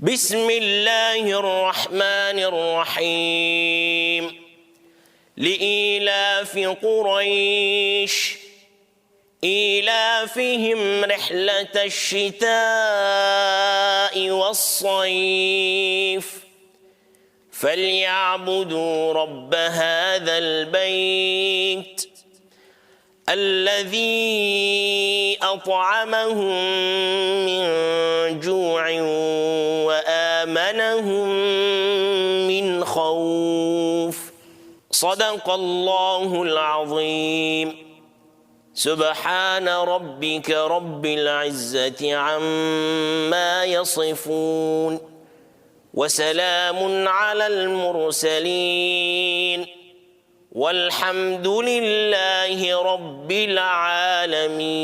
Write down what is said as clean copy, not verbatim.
بسم الله الرحمن الرحيم لإيلاف قريش إيلافهم رحلة الشتاء والصيف فليعبدوا رب هذا البيت الذي أطعمهم من جوع وآمنهم من خوف صدق الله العظيم. سبحان ربك رب العزة عما يصفون وسلام على المرسلين والحمد لله رب العالمين.